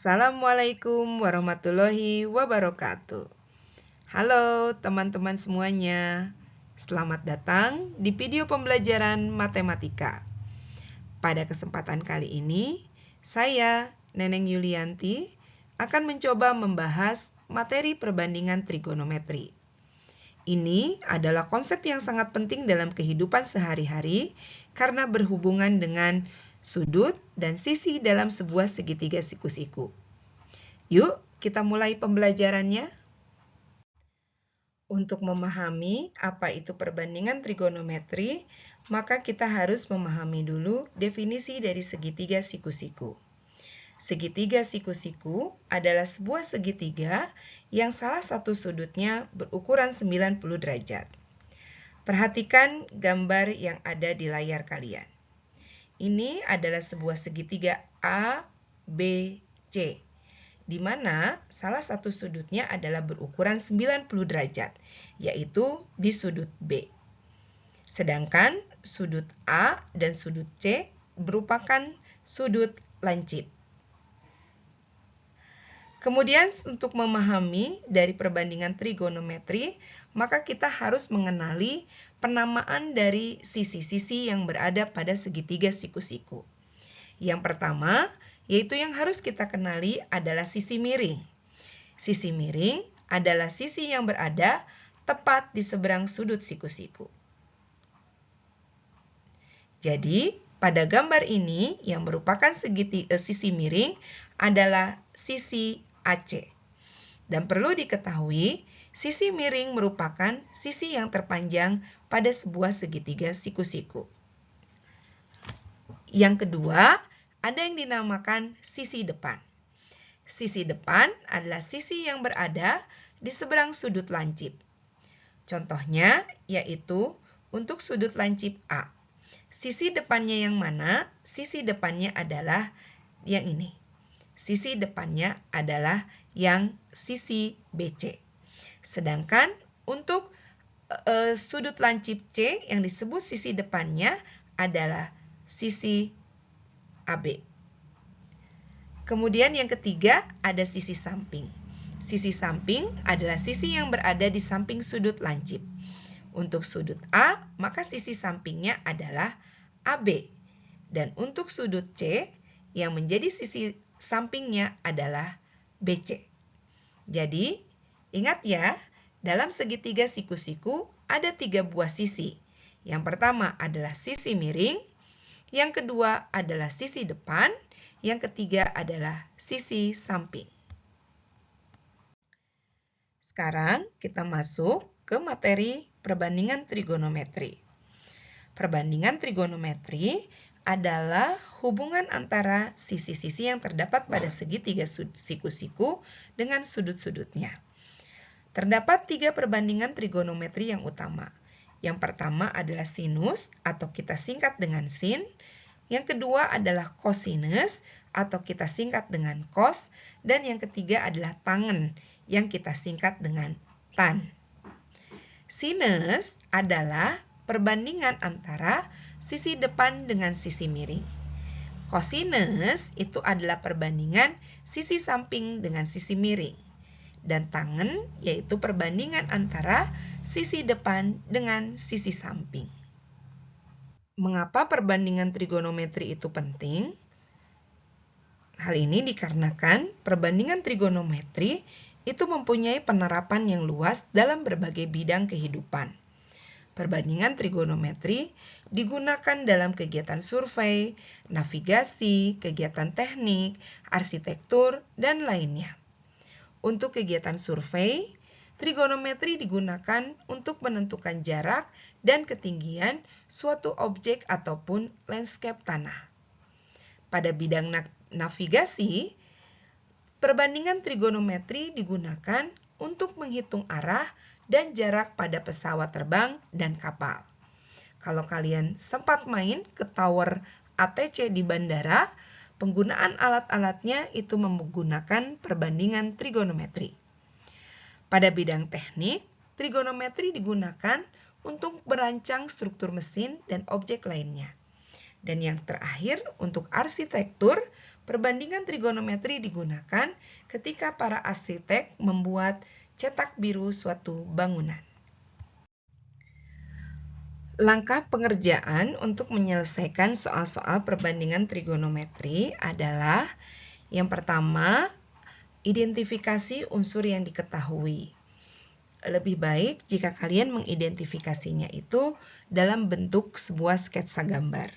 Assalamualaikum warahmatullahi wabarakatuh. Halo teman-teman semuanya. Selamat datang di video pembelajaran matematika. Pada kesempatan kali ini, saya, Neneng Yulianti, akan mencoba membahas materi perbandingan trigonometri. Ini adalah konsep yang sangat penting dalam kehidupan sehari-hari karena berhubungan dengan sudut dan sisi dalam sebuah segitiga siku-siku. Yuk, kita mulai pembelajarannya. Untuk memahami apa itu perbandingan trigonometri, maka kita harus memahami dulu definisi dari segitiga siku-siku. Segitiga siku-siku adalah sebuah segitiga yang salah satu sudutnya berukuran 90 derajat. Perhatikan gambar yang ada di layar kalian. Ini adalah sebuah segitiga A, B, C, di mana salah satu sudutnya adalah berukuran 90 derajat, yaitu di sudut B. Sedangkan sudut A dan sudut C merupakan sudut lancip. Kemudian untuk memahami dari perbandingan trigonometri, maka kita harus mengenali penamaan dari sisi-sisi yang berada pada segitiga siku-siku. Yang pertama, yaitu yang harus kita kenali adalah sisi miring. Sisi miring adalah sisi yang berada tepat di seberang sudut siku-siku. Jadi, pada gambar ini yang merupakan sisi miring adalah sisi AC. Dan perlu diketahui, sisi miring merupakan sisi yang terpanjang pada sebuah segitiga siku-siku. Yang kedua, ada yang dinamakan sisi depan. Sisi depan adalah sisi yang berada di seberang sudut lancip. Contohnya yaitu untuk sudut lancip A. Sisi depannya yang mana? Sisi depannya adalah yang ini. Sisi depannya adalah yang sisi BC. Sedangkan untuk sudut lancip C yang disebut sisi depannya adalah sisi AB. Kemudian yang ketiga ada sisi samping. Sisi samping adalah sisi yang berada di samping sudut lancip. Untuk sudut A, maka sisi sampingnya adalah AB. Dan untuk sudut C, yang menjadi sisi sampingnya adalah BC. Jadi, ingat ya, dalam segitiga siku-siku ada 3 buah sisi. Yang pertama adalah sisi miring, yang kedua adalah sisi depan, yang ketiga adalah sisi samping. Sekarang kita masuk ke materi perbandingan trigonometri. Perbandingan trigonometri adalah hubungan antara sisi-sisi yang terdapat pada segitiga siku-siku dengan sudut-sudutnya. Terdapat 3 perbandingan trigonometri yang utama. Yang pertama adalah sinus atau kita singkat dengan sin. Yang kedua adalah kosinus atau kita singkat dengan cos. Dan yang ketiga adalah tangen yang kita singkat dengan tan. Sinus adalah perbandingan antara sisi depan dengan sisi miring. Kosinus itu adalah perbandingan sisi samping dengan sisi miring. Dan tangen yaitu perbandingan antara sisi depan dengan sisi samping. Mengapa perbandingan trigonometri itu penting? Hal ini dikarenakan perbandingan trigonometri itu mempunyai penerapan yang luas dalam berbagai bidang kehidupan. Perbandingan trigonometri digunakan dalam kegiatan survei, navigasi, kegiatan teknik, arsitektur, dan lainnya. Untuk kegiatan survei, trigonometri digunakan untuk menentukan jarak dan ketinggian suatu objek ataupun landscape tanah. Pada bidang navigasi, perbandingan trigonometri digunakan untuk menghitung arah dan jarak pada pesawat terbang dan kapal. Kalau kalian sempat main ke tower ATC di bandara, penggunaan alat-alatnya itu menggunakan perbandingan trigonometri. Pada bidang teknik, trigonometri digunakan untuk merancang struktur mesin dan objek lainnya. Dan yang terakhir, untuk arsitektur, perbandingan trigonometri digunakan ketika para arsitek membuat cetak biru suatu bangunan. Langkah pengerjaan untuk menyelesaikan soal-soal perbandingan trigonometri adalah yang pertama, identifikasi unsur yang diketahui. Lebih baik jika kalian mengidentifikasinya itu dalam bentuk sebuah sketsa gambar.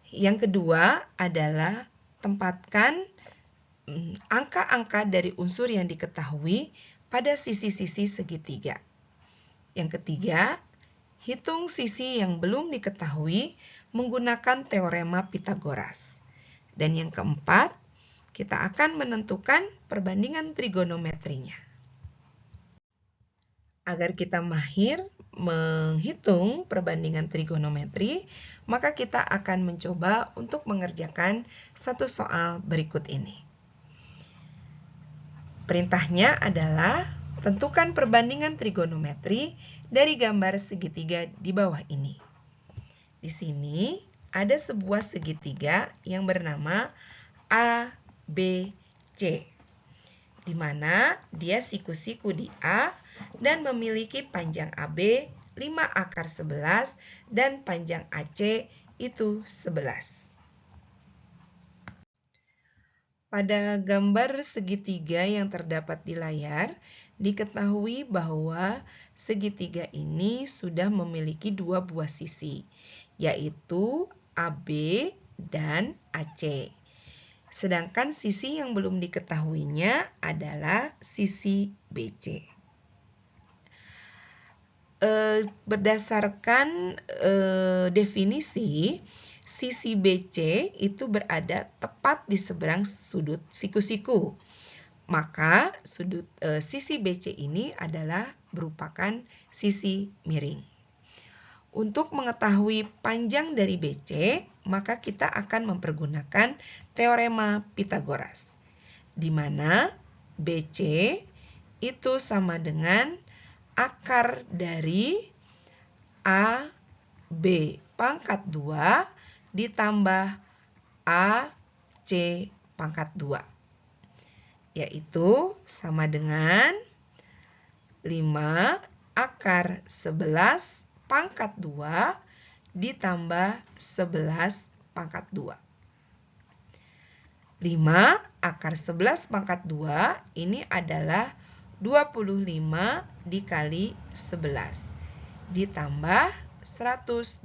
Yang kedua adalah tempatkan angka-angka dari unsur yang diketahui pada sisi-sisi segitiga. Yang ketiga, hitung sisi yang belum diketahui menggunakan teorema Pythagoras. Dan yang keempat, kita akan menentukan perbandingan trigonometrinya. Agar kita mahir menghitung perbandingan trigonometri, maka kita akan mencoba untuk mengerjakan satu soal berikut ini. Perintahnya adalah tentukan perbandingan trigonometri dari gambar segitiga di bawah ini. Di sini ada sebuah segitiga yang bernama A, B, C, di mana dia siku-siku di A dan memiliki panjang AB 5√11 dan panjang AC itu 11. Pada gambar segitiga yang terdapat di layar, diketahui bahwa segitiga ini sudah memiliki dua buah sisi, yaitu AB dan AC. Sedangkan sisi yang belum diketahuinya adalah sisi BC. Berdasarkan definisi, sisi BC itu berada tepat di seberang sudut siku-siku. Maka sisi BC ini adalah merupakan sisi miring. Untuk mengetahui panjang dari BC, maka kita akan mempergunakan teorema Pythagoras, di mana BC itu sama dengan akar dari AB pangkat 2 ditambah AC pangkat 2. Yaitu sama dengan 5√11 pangkat 2 ditambah 11 pangkat 2. 5√11 pangkat 2 ini adalah 25 dikali 11 ditambah 121.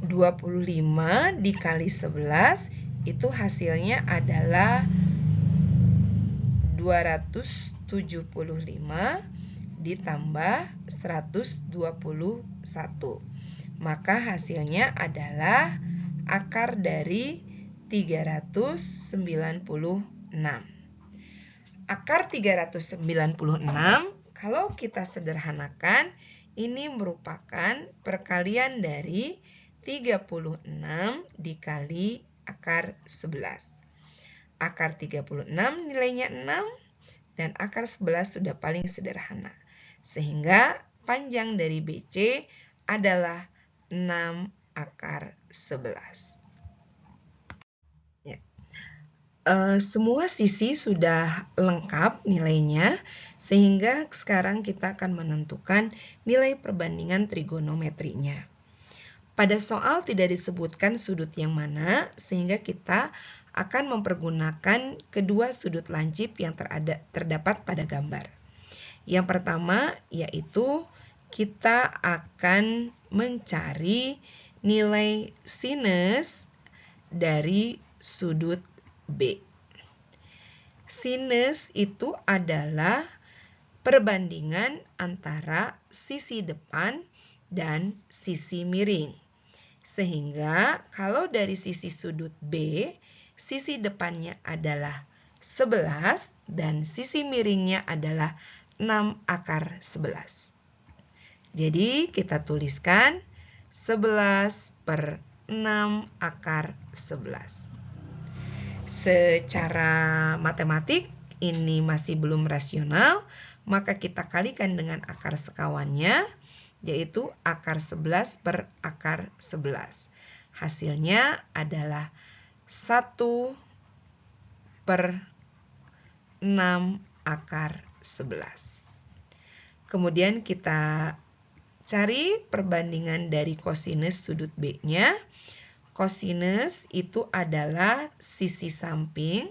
25 dikali 11 itu hasilnya adalah 275 ditambah 121. Maka hasilnya adalah akar dari 396. Akar 396 kalau kita sederhanakan ini merupakan perkalian dari 36 dikali akar 11. Akar 36 nilainya 6 dan akar 11 sudah paling sederhana. Sehingga panjang dari BC adalah 6√11. Semua sisi sudah lengkap nilainya, sehingga sekarang kita akan menentukan nilai perbandingan trigonometrinya. Pada soal tidak disebutkan sudut yang mana, sehingga kita akan mempergunakan kedua sudut lancip yang terdapat pada gambar. Yang pertama yaitu kita akan mencari nilai sinus dari sudut B. Sinus itu adalah perbandingan antara sisi depan dan sisi miring. Sehingga kalau dari sisi sudut B, sisi depannya adalah 11 dan sisi miringnya adalah 6√11. Jadi kita tuliskan 11/6√11. Secara matematik ini masih belum rasional, maka kita kalikan dengan akar sekawannya yaitu akar 11 per akar 11. Hasilnya adalah 1 per 6 akar 11. Kemudian kita cari perbandingan dari kosinus sudut B-nya. Kosinus itu adalah sisi samping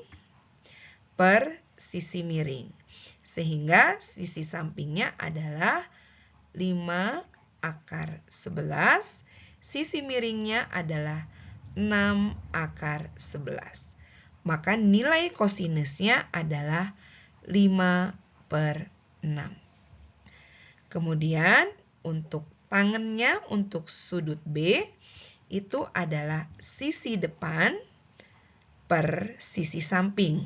per sisi miring. Sehingga sisi sampingnya adalah 5 akar 11. Sisi miringnya adalah 6 akar 11. Maka nilai kosinusnya adalah 5 per 6. Kemudian untuk tangennya untuk sudut B itu adalah sisi depan per sisi samping.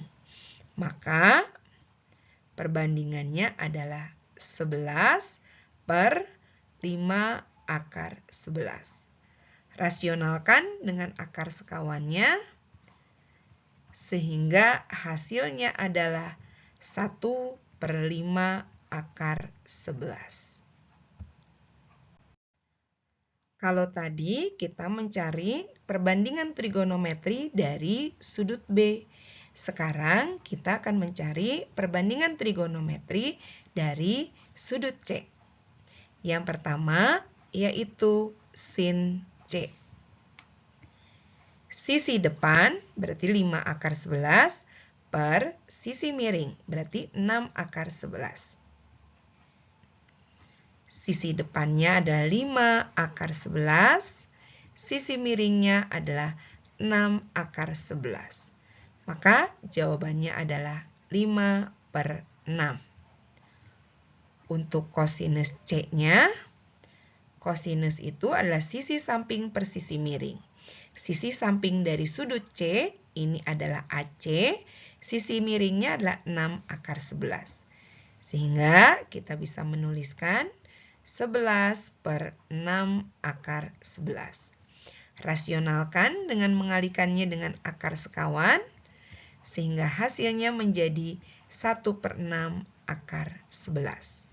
Maka perbandingannya adalah 11 per 5 akar 11. Rasionalkan dengan akar sekawannya sehingga hasilnya adalah 1 per 5 akar 11. Kalau tadi kita mencari perbandingan trigonometri dari sudut B. Sekarang kita akan mencari perbandingan trigonometri dari sudut C. Yang pertama yaitu sin C. Sisi depan berarti 5 akar 11 per sisi miring berarti 6 akar 11. Sisi depannya adalah 5 akar 11, sisi miringnya adalah 6 akar 11. Maka jawabannya adalah 5 per 6. Untuk kosinus C-nya, kosinus itu adalah sisi samping per sisi miring. Sisi samping dari sudut C ini adalah AC, sisi miringnya adalah 6 akar 11. Sehingga kita bisa menuliskan 11 per 6 akar 11. Rasionalkan dengan mengalikannya dengan akar sekawan, sehingga hasilnya menjadi 1 per 6 akar 11.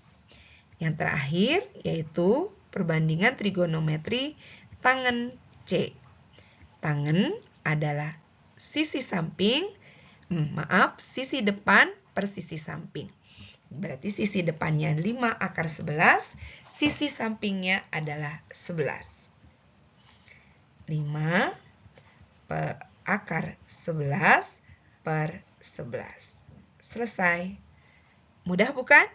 Yang terakhir yaitu perbandingan trigonometri tangen C. Tangen adalah sisi depan per sisi samping. Berarti sisi depannya 5 akar 11, sisi sampingnya adalah 11. 5 per akar 11 per 11. Selesai. Mudah bukan?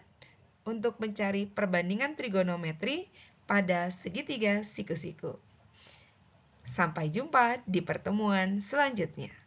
Untuk mencari perbandingan trigonometri pada segitiga siku-siku. Sampai jumpa di pertemuan selanjutnya.